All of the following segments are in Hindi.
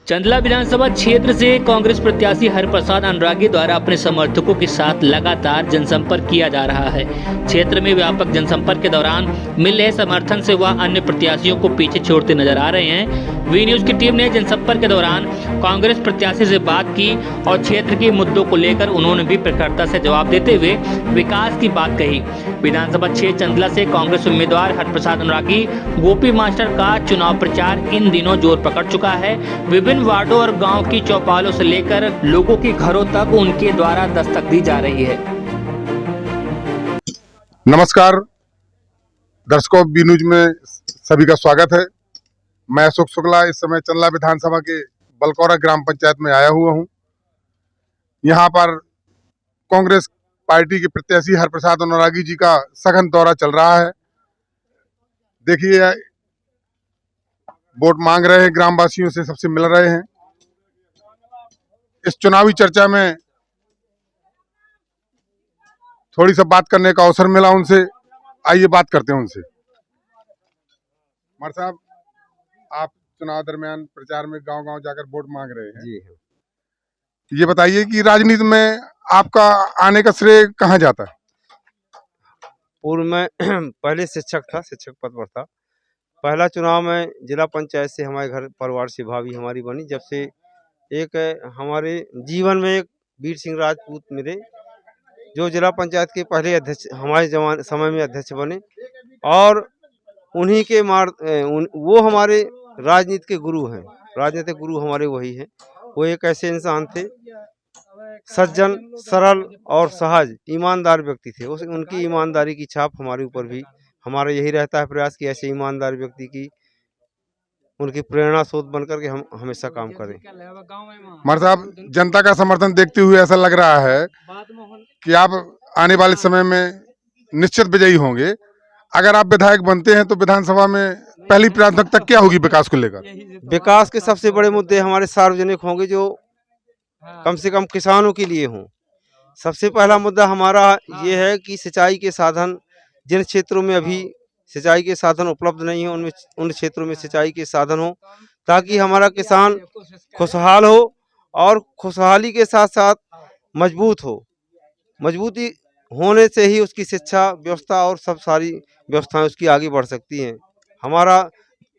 चंदला विधानसभा क्षेत्र से कांग्रेस प्रत्याशी हरप्रसाद अनुरागी द्वारा अपने समर्थकों के साथ लगातार जनसंपर्क किया जा रहा है। क्षेत्र में व्यापक जनसंपर्क के दौरान मिल रहे समर्थन से वह अन्य प्रत्याशियों को पीछे छोड़ते नजर आ रहे हैं। वी न्यूज की टीम ने जनसंपर्क के दौरान कांग्रेस प्रत्याशी से बात की और क्षेत्र के मुद्दों को लेकर उन्होंने भी प्रखरता से जवाब देते हुए विकास की बात कही। विधानसभा क्षेत्र चंदला से कांग्रेस उम्मीदवार हरप्रसाद अनुरागी गोपी मास्टर का चुनाव प्रचार इन दिनों जोर पकड़ चुका है। विभिन्न वार्डों और गांव की चौपालों से लेकर लोगों के घरों तक उनके द्वारा दस्तक दी जा रही है। नमस्कार दर्शकों, बी न्यूज में सभी का स्वागत है। मैं अशोक शुक्ला इस समय चंदला विधानसभा के बलकौरा ग्राम पंचायत में आया हुआ हूं। यहां पर कांग्रेस पार्टी के प्रत्याशी हरप्रसाद अनुरागी जी का सघन दौरा चल रहा है। देखिए, वोट मांग रहे हैं, ग्रामवासियों से सबसे मिल रहे हैं। इस चुनावी चर्चा में थोड़ी सा बात करने का अवसर मिला उनसे। आइए बात करते हैं उनसे। मर साहब, आप चुनाव दरमियान प्रचार में गांव-गांव जाकर वोट मांग रहे हैं। जी ये बताइए कि राजनीति में आपका आने का श्रेय कहाँ जाता है? पूर्व में पहले शिक्षक था, शिक्षक पद पर था। पहला चुनाव में जिला पंचायत से हमारे घर परिवार से भाभी हमारी बनी। जब से एक हमारे जीवन में एक वीर सिंह राजपूत मिले, जो जिला पंचायत के पहले अध्यक्ष हमारे समय में अध्यक्ष बने, और उन्हीं के वो हमारे राजनीति के गुरु हैं। राजनीतिक गुरु हमारे वही हैं। वो एक ऐसे इंसान थे, सज्जन, सरल और सहज, ईमानदार व्यक्ति थे। उनकी ईमानदारी की छाप हमारे ऊपर भी, हमारा यही रहता है प्रयास कि ऐसे ईमानदार व्यक्ति की उनकी प्रेरणा स्रोत बनकर के हम हमेशा काम करें। मर साहब, जनता का समर्थन देखते हुए ऐसा लग रहा है कि आप आने वाले समय में निश्चित विजयी होंगे। अगर आप विधायक बनते हैं तो विधानसभा में पहली प्राथमिकता क्या होगी विकास को लेकर? विकास के सबसे बड़े मुद्दे हमारे सार्वजनिक होंगे, जो कम से कम किसानों के लिए हों। सबसे पहला मुद्दा हमारा ये है कि सिंचाई के साधन, जिन क्षेत्रों में अभी सिंचाई के साधन उपलब्ध नहीं हो, उन क्षेत्रों में सिंचाई के साधन हो, ताकि हमारा किसान खुशहाल हो और खुशहाली के साथ साथ मजबूत हो। मजबूती होने से ही उसकी शिक्षा व्यवस्था और सब सारी व्यवस्थाएं उसकी आगे बढ़ सकती हैं। हमारा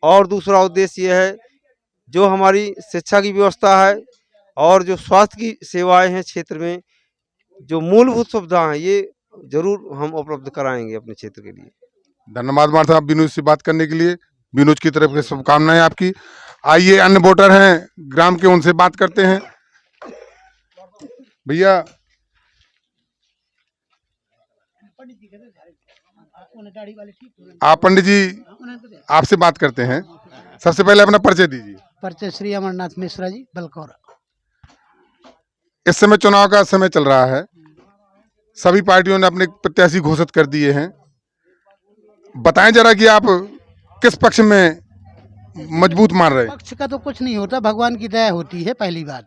और दूसरा उद्देश्य ये है, जो हमारी शिक्षा की व्यवस्था है और जो स्वास्थ्य की सेवाएं हैं क्षेत्र में, जो मूलभूत सुविधा हैं, ये जरूर हम उपलब्ध कराएंगे अपने क्षेत्र के लिए। धन्यवाद मार साहब, बी न्यूज से बात करने के लिए। बी न्यूज की तरफ से शुभकामनाएं आपकी। आइए अन्य वोटर हैं ग्राम के, उनसे बात करते हैं। भैया, आप पंडित जी, आपसे बात करते हैं। सबसे पहले अपना परिचय दीजिए। परिचय श्री अमरनाथ मिश्रा जी, बलकौरा। इस समय चुनाव का समय चल रहा है, सभी पार्टियों ने अपने प्रत्याशी घोषित कर दिए हैं। बताएं जरा कि आप किस पक्ष में मजबूत मान रहे हैं? पक्ष का तो कुछ नहीं होता, भगवान की दया होती है। पहली बात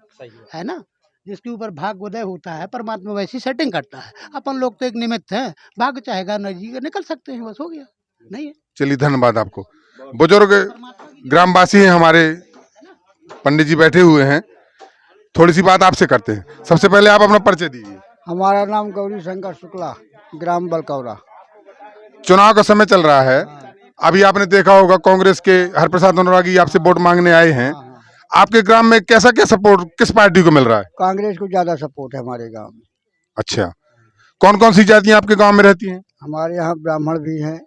है ना, जिसके ऊपर भाग्योदय होता है, परमात्मा वैसी सेटिंग करता है। अपन लोग तो एक निमित्त हैं, भाग्य चाहेगा नजीक निकल सकते हैं, बस हो गया। नहीं है। चलिए, धन्यवाद आपको। बुजुर्ग ग्रामवासी हैं हमारे, पंडित जी बैठे हुए हैं, थोड़ी सी बात आपसे करते हैं। सबसे पहले आप अपना परिचय दीजिए। हमारा नाम गौरी शंकर शुक्ला, ग्राम बलकौरा। चुनाव का समय चल रहा है, अभी आपने देखा होगा कांग्रेस के हरप्रसाद अनुरागी आपसे वोट मांगने आए हैं। आपके ग्राम में कैसा क्या सपोर्ट किस पार्टी को मिल रहा है? कांग्रेस को ज्यादा सपोर्ट है हमारे गांव में। अच्छा, कौन कौन सी जातियां आपके गांव में रहती हैं? हमारे यहाँ ब्राह्मण भी हैं,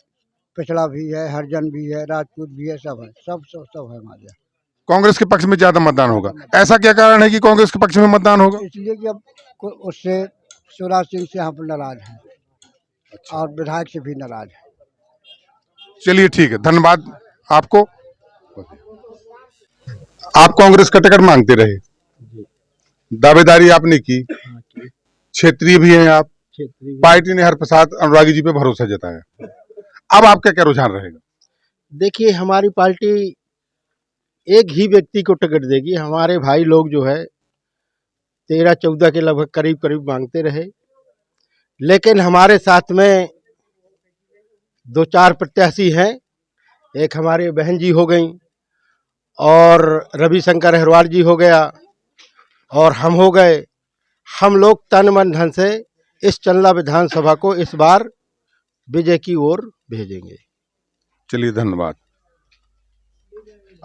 पिछड़ा भी है, हरिजन भी है, राजपूत भी है, सब है, सब है हमारे यहाँ। कांग्रेस के पक्ष में ज्यादा मतदान होगा। ऐसा क्या कारण है कि कांग्रेस के पक्ष में मतदान होगा? इसलिए कि अब उससे शिवराज सिंह से हम नाराज हैं। अच्छा। और विधायक से भी नाराज है। चलिए ठीक है, धन्यवाद आपको। आप कांग्रेस का टिकट मांगते रहे, दावेदारी आपने की, क्षेत्रीय भी हैं आप, पार्टी ने हरप्रसाद अनुरागी जी पे भरोसा जताया। अब आपका क्या रुझान रहेगा? देखिए, हमारी पार्टी एक ही व्यक्ति को टिकट देगी। हमारे भाई लोग जो है 13-14 के लगभग करीब करीब मांगते रहे, लेकिन हमारे साथ में 2-4 प्रत्याशी हैं। एक हमारे बहन जी हो गई, और रविशंकर अहिरवार जी हो गया और हम हो गए। हम लोग तन मन धन से इस चंदला विधानसभा को इस बार विजय की ओर भेजेंगे। चलिए धन्यवाद।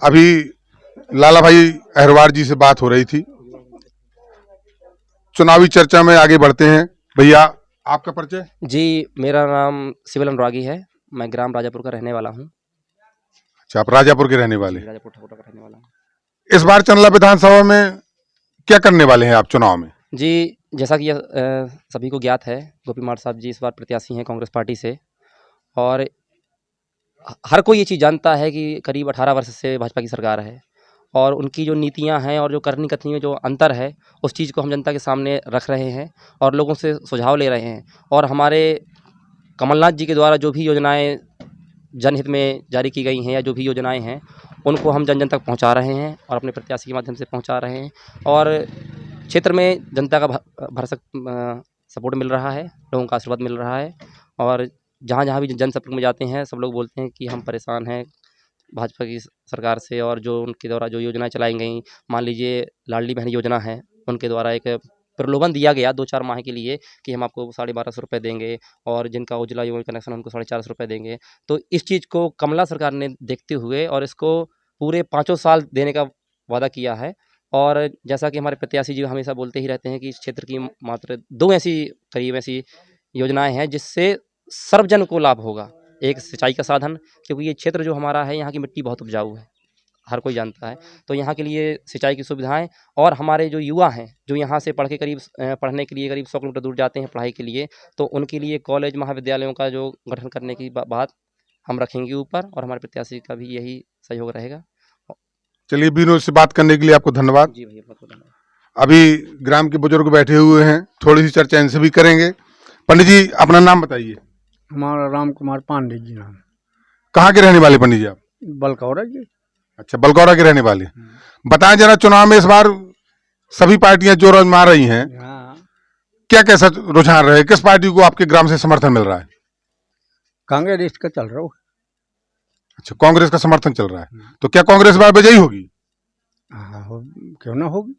अभी लाला भाई अहिरवार जी से बात हो रही थी। चुनावी चर्चा में आगे बढ़ते हैं। भैया आपका परिचय? जी, मेरा नाम सिविल अनुरागी है। मैं ग्राम राजापुर का रहने वाला हूँ। अच्छा, आप राजापुर के रहने वाले? राजापुर ठकुरा का रहने वाला हूँ। इस बार चंदला विधानसभा में क्या करने वाले हैं आप चुनाव में? जी, जैसा कि सभी को ज्ञात है, गोपी मार साहब जी इस बार प्रत्याशी हैं कांग्रेस पार्टी से, और हर कोई ये चीज़ जानता है कि करीब 18 वर्ष से भाजपा की सरकार है, और उनकी जो नीतियां हैं और जो करनी कथनी में जो अंतर है, उस चीज़ को हम जनता के सामने रख रहे हैं और लोगों से सुझाव ले रहे हैं। और हमारे कमलनाथ जी के द्वारा जो भी योजनाएं जनहित में जारी की गई हैं या जो भी योजनाएं हैं, उनको हम जन जन तक पहुंचा रहे हैं और अपने प्रत्याशी के माध्यम से पहुंचा रहे हैं। और क्षेत्र में जनता का भरसक सपोर्ट मिल रहा है, लोगों का आशीर्वाद मिल रहा है, और जहाँ जहाँ भी जनसंपर्क में जाते हैं सब लोग बोलते हैं कि हम परेशान हैं भाजपा की सरकार से, और जो उनके द्वारा जो योजनाएं चलाई गई, मान लीजिए लाडली बहन योजना है, उनके द्वारा एक प्रलोभन दिया गया 2-4 माह के लिए कि हम आपको 1250 रुपये देंगे, और जिनका उज्ज्वला योजना कनेक्शन उनको 450 रुपये देंगे। तो इस चीज़ को कमला सरकार ने देखते हुए और इसको पूरे 5 साल देने का वादा किया है। और जैसा कि हमारे प्रत्याशी जी हमेशा बोलते ही रहते हैं कि इस क्षेत्र की मात्र 2 ऐसी योजनाएं हैं जिससे सर्वजन को लाभ होगा। एक सिंचाई का साधन, क्योंकि ये क्षेत्र जो हमारा है, यहाँ की मिट्टी बहुत उपजाऊ है, हर कोई जानता है, तो यहाँ के लिए सिंचाई की सुविधाएं, और हमारे जो युवा हैं जो यहाँ से पढ़ने के लिए करीब 100 किलोमीटर दूर जाते हैं पढ़ाई के लिए, तो उनके लिए कॉलेज महाविद्यालयों का जो गठन करने की बात हम रखेंगे ऊपर, और हमारे प्रत्याशी का भी यही सहयोग रहेगा। चलिए, बीनू से बात करने के लिए आपको धन्यवाद। जी भैया, बहुत बहुत धन्यवाद। अभी ग्राम के बुजुर्ग बैठे हुए हैं, थोड़ी सी चर्चा इनसे भी करेंगे। पंडित जी, अपना नाम बताइए। हमारा राम कुमार पांडे जी नाम। कहाँ के रहने वाले पंडित जी आप? बलकौरा जी। अच्छा, बलगौरा के रहने वाले। बताएं जरा, चुनाव में इस बार सभी पार्टियां जोर मार रही हैं, हाँ, क्या कैसा रुझान रहे? किस पार्टी को आपके ग्राम से समर्थन मिल रहा है? कांग्रेस का चल रहा हो। अच्छा, कांग्रेस का समर्थन चल रहा है, तो क्या कांग्रेस इस बार विजयी होगी? हाँ, क्यों ना होगी।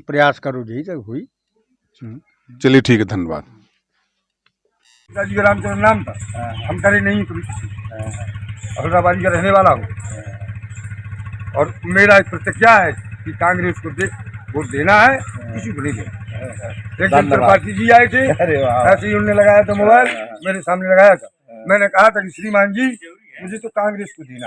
प्रयास करो जी तक हुई। चलिए ठीक है, धन्यवाद। पिताजी का रामचंद्र नाम था, हम करे नहीं कभी किसी, अहमदाबादी का रहने वाला हूँ, और मेरा प्रतिज्ञा है कि कांग्रेस को वोट देना है, किसी को नहीं देना। एक जनता पार्टी जी आए थे, ऐसे ही उन्होंने लगाया था मोबाइल, मेरे सामने लगाया था, मैंने कहा था कि श्रीमान जी मुझे तो कांग्रेस को देना।